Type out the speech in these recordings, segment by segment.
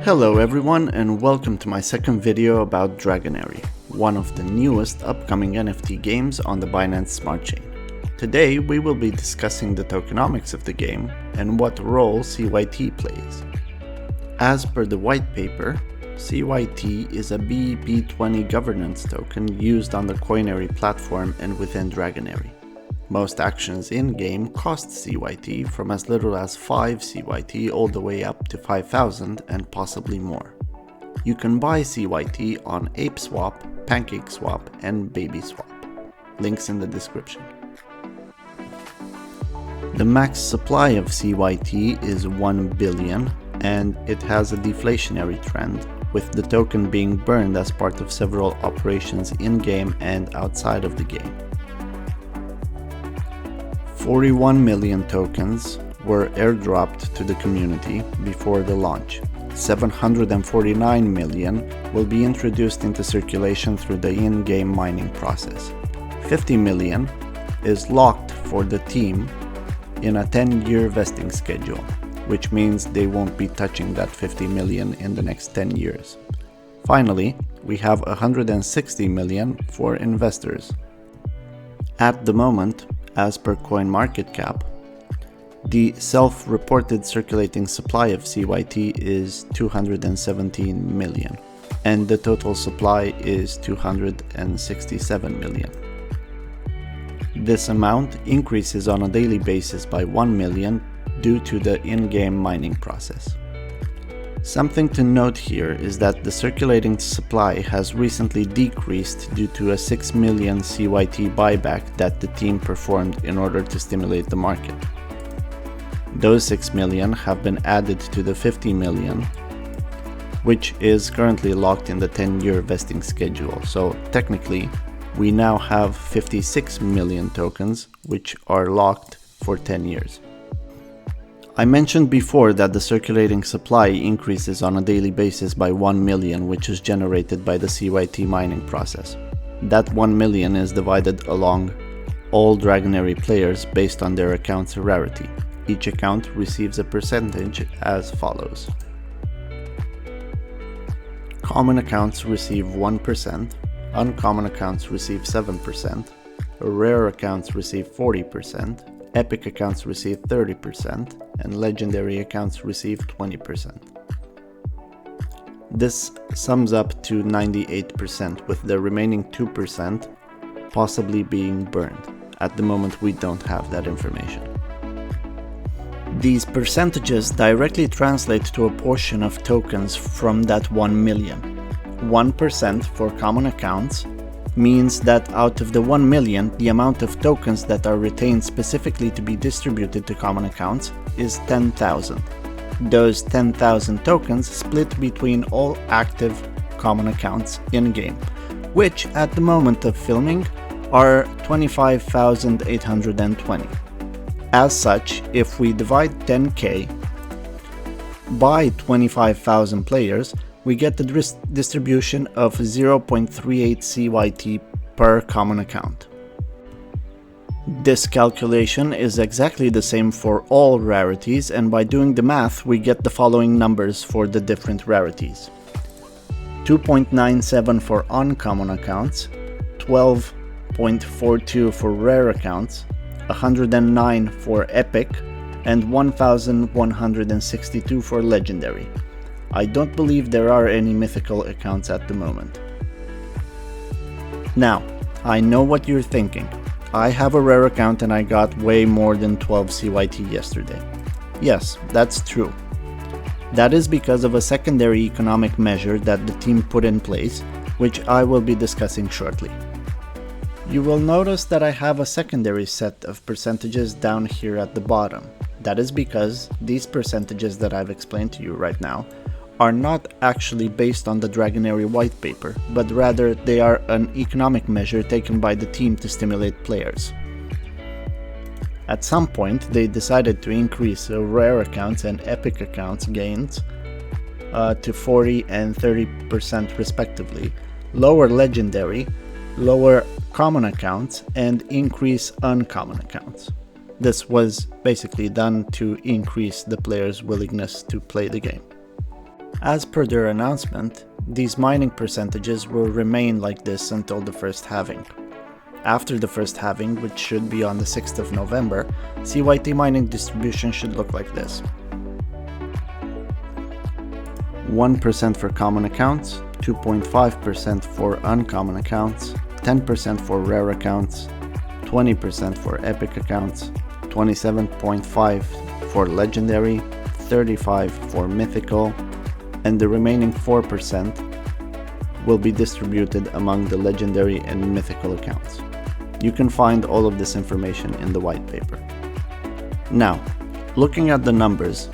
Hello everyone and welcome to my second video about Dragonary, one of the newest upcoming NFT games on the Binance Smart Chain. Today we will be discussing the tokenomics of the game and what role CYT plays. As per the white paper, CYT is a BEP20 governance token used on the Coinary platform and within Dragonary. Most actions in-game cost CYT from as little as 5 CYT all the way up to 5,000 and possibly more. You can buy CYT on ApeSwap, PancakeSwap and BabySwap. Links in the description. The max supply of CYT is 1 billion and it has a deflationary trend, with the token being burned as part of several operations in-game and outside of the game. 41 million tokens were airdropped to the community before the launch. 749 million will be introduced into circulation through the in-game mining process. 50 million is locked for the team in a 10-year vesting schedule, which means they won't be touching that 50 million in the next 10 years. Finally, we have 160 million for investors. At the moment, as per CoinMarketCap, the self-reported circulating supply of CYT is 217 million, and the total supply is 267 million. This amount increases on a daily basis by 1 million due to the in-game mining process. Something to note here is that the circulating supply has recently decreased due to a 6 million CYT buyback that the team performed in order to stimulate the market. Those 6 million have been added to the 50 million, which is currently locked in the 10-year vesting schedule, so technically we now have 56 million tokens which are locked for 10 years. I mentioned before that the circulating supply increases on a daily basis by 1 million, which is generated by the CYT mining process. That 1 million is divided along all Dragonary players based on their account's rarity. Each account receives a percentage as follows. Common accounts receive 1%, uncommon accounts receive 7%, rare accounts receive 40%, epic accounts receive 30%, and legendary accounts receive 20%. This sums up to 98%, with the remaining 2% possibly being burned. At the moment we don't have that information. These percentages directly translate to a portion of tokens from that 1 million. 1% for common accounts means that out of the 1 million, the amount of tokens that are retained specifically to be distributed to common accounts is 10,000. Those 10,000 tokens split between all active common accounts in-game, which at the moment of filming are 25,820. As such, if we divide 10k by 25,000 players, we get the distribution of 0.38 CYT per common account. This calculation is exactly the same for all rarities, and by doing the math we get the following numbers for the different rarities. 2.97 for uncommon accounts, 12.42 for rare accounts, 109 for epic, and 1,162 for legendary. I don't believe there are any mythical accounts at the moment. Now, I know what you're thinking. I have a rare account and I got way more than 12 CYT yesterday. Yes, that's true. That is because of a secondary economic measure that the team put in place, which I will be discussing shortly. You will notice that I have a secondary set of percentages down here at the bottom. That is because these percentages that I've explained to you right now are not actually based on the Dragonary white paper, but rather they are an economic measure taken by the team to stimulate players. At some point, they decided to increase rare accounts and epic accounts gains to 40 and 30% respectively, lower legendary, lower common accounts, and increase uncommon accounts. This was basically done to increase the players' willingness to play the game. As per their announcement, these mining percentages will remain like this until the first halving. After the first halving, which should be on the 6th of November, CYT mining distribution should look like this. 1% for common accounts, 2.5% for uncommon accounts, 10% for rare accounts, 20% for epic accounts, 27.5% for legendary, 35% for mythical, and the remaining 4% will be distributed among the legendary and mythical accounts. You can find all of this information in the white paper. Now, looking at the numbers,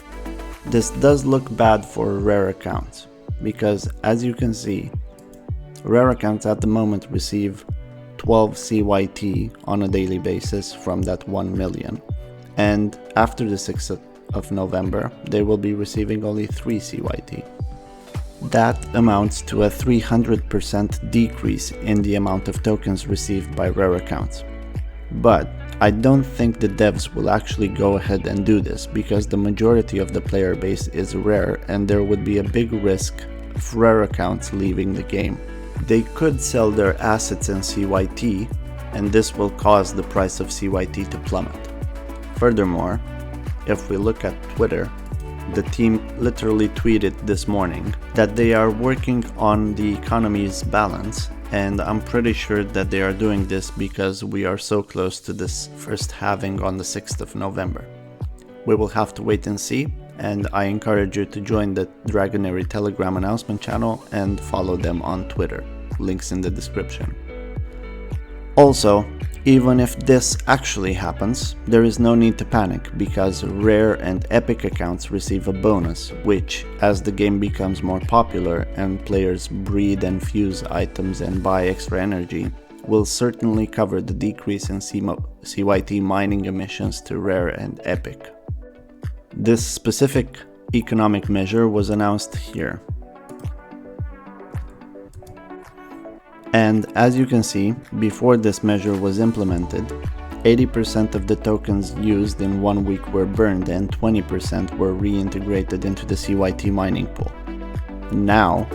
this does look bad for rare accounts, because as you can see, rare accounts at the moment receive 12 CYT on a daily basis from that 1 million, and after the 6th of November, they will be receiving only 3 CYT. That amounts to a 300% decrease in the amount of tokens received by rare accounts. But I don't think the devs will actually go ahead and do this, because the majority of the player base is rare and there would be a big risk of rare accounts leaving the game. They could sell their assets in CYT, and this will cause the price of CYT to plummet. Furthermore, if we look at Twitter, the team literally tweeted this morning that they are working on the economy's balance, and I'm pretty sure that they are doing this because we are so close to this first halving on the 6th of November. We will have to wait and see, and I encourage you to join the Dragonary Telegram announcement channel and follow them on Twitter. Links in the description. Also, even if this actually happens, there is no need to panic, because rare and epic accounts receive a bonus, which, as the game becomes more popular and players breed and fuse items and buy extra energy, will certainly cover the decrease in CYT mining emissions to rare and epic. This specific economic measure was announced here. And as you can see, before this measure was implemented, 80% of the tokens used in 1 week were burned and 20% were reintegrated into the CYT mining pool. Now,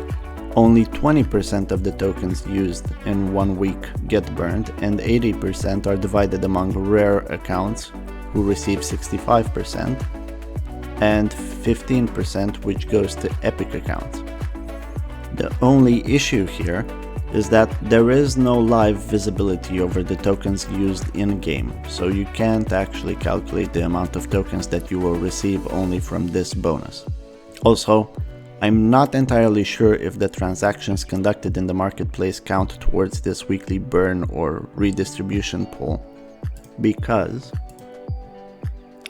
only 20% of the tokens used in 1 week get burned, and 80% are divided among rare accounts, who receive 65%, and 15% which goes to epic accounts. The only issue here is that there is no live visibility over the tokens used in-game, so you can't actually calculate the amount of tokens that you will receive only from this bonus. Also, I'm not entirely sure if the transactions conducted in the marketplace count towards this weekly burn or redistribution pool, because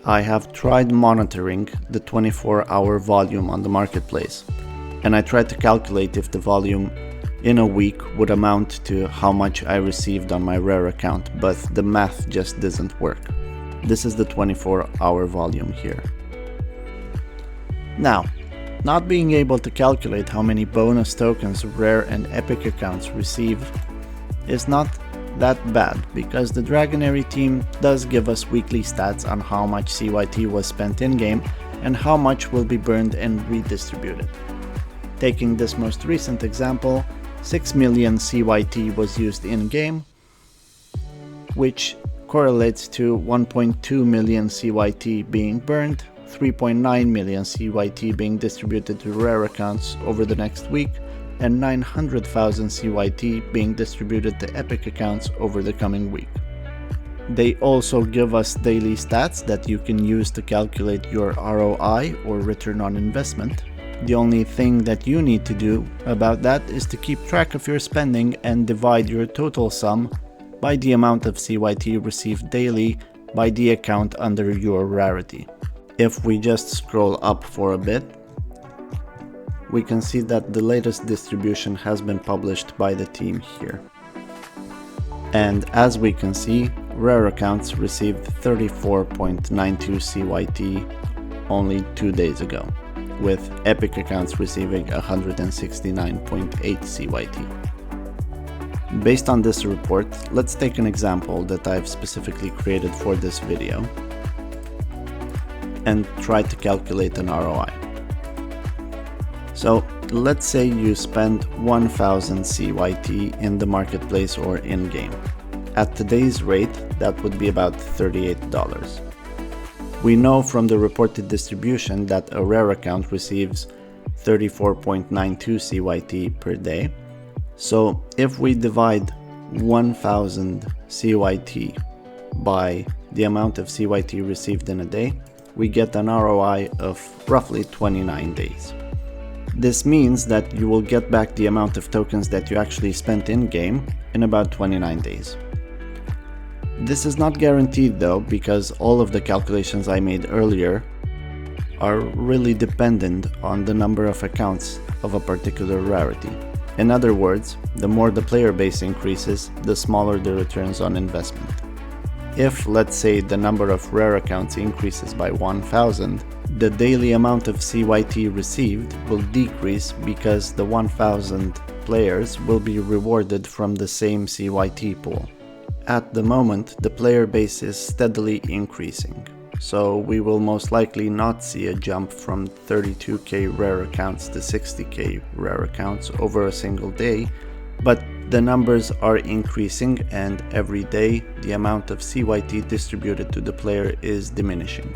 I have tried monitoring the 24-hour volume on the marketplace, and I tried to calculate if the volume in a week would amount to how much I received on my rare account, but the math just doesn't work. This is the 24-hour volume here. Now, not being able to calculate how many bonus tokens rare and epic accounts receive is not that bad, because the Dragonary team does give us weekly stats on how much CYT was spent in-game and how much will be burned and redistributed. Taking this most recent example, 6 million CYT was used in-game, which correlates to 1.2 million CYT being burned, 3.9 million CYT being distributed to rare accounts over the next week, and 900,000 CYT being distributed to epic accounts over the coming week. They also give us daily stats that you can use to calculate your ROI, or return on investment. The only thing that you need to do about that is to keep track of your spending and divide your total sum by the amount of CYT received daily by the account under your rarity. If we just scroll up for a bit, we can see that the latest distribution has been published by the team here. And as we can see, rare accounts received 34.92 CYT only 2 days ago, with epic accounts receiving 169.8 CYT. Based on this report, let's take an example that I've specifically created for this video and try to calculate an ROI. So let's say you spend 1000 CYT in the marketplace or in-game. At today's rate, that would be about $38. We know from the reported distribution that a rare account receives 34.92 CYT per day. So if we divide 1000 CYT by the amount of CYT received in a day, we get an ROI of roughly 29 days. This means that you will get back the amount of tokens that you actually spent in-game in about 29 days. This is not guaranteed though, because all of the calculations I made earlier are really dependent on the number of accounts of a particular rarity. In other words, the more the player base increases, the smaller the returns on investment. If, let's say, the number of rare accounts increases by 1000, the daily amount of CYT received will decrease because the 1000 players will be rewarded from the same CYT pool. At the moment, the player base is steadily increasing, so we will most likely not see a jump from 32k rare accounts to 60k rare accounts over a single day, but the numbers are increasing, and every day the amount of CYT distributed to the player is diminishing.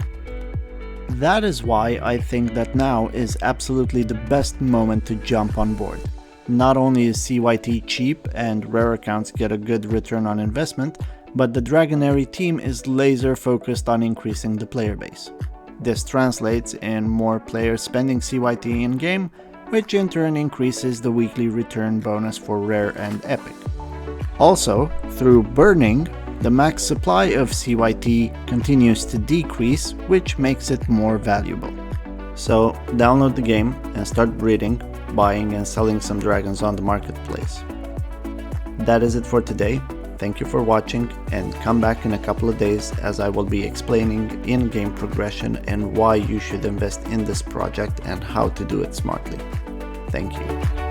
That is why I think that now is absolutely the best moment to jump on board. Not only is CYT cheap and rare accounts get a good return on investment, but the Dragonary team is laser focused on increasing the player base. This translates in more players spending CYT in-game, which in turn increases the weekly return bonus for rare and epic. Also, through burning, the max supply of CYT continues to decrease, which makes it more valuable. So download the game and start breeding, buying and selling some dragons on the marketplace. That is it for today. Thank you for watching, and come back in a couple of days as I will be explaining in-game progression and why you should invest in this project and how to do it smartly. Thank you.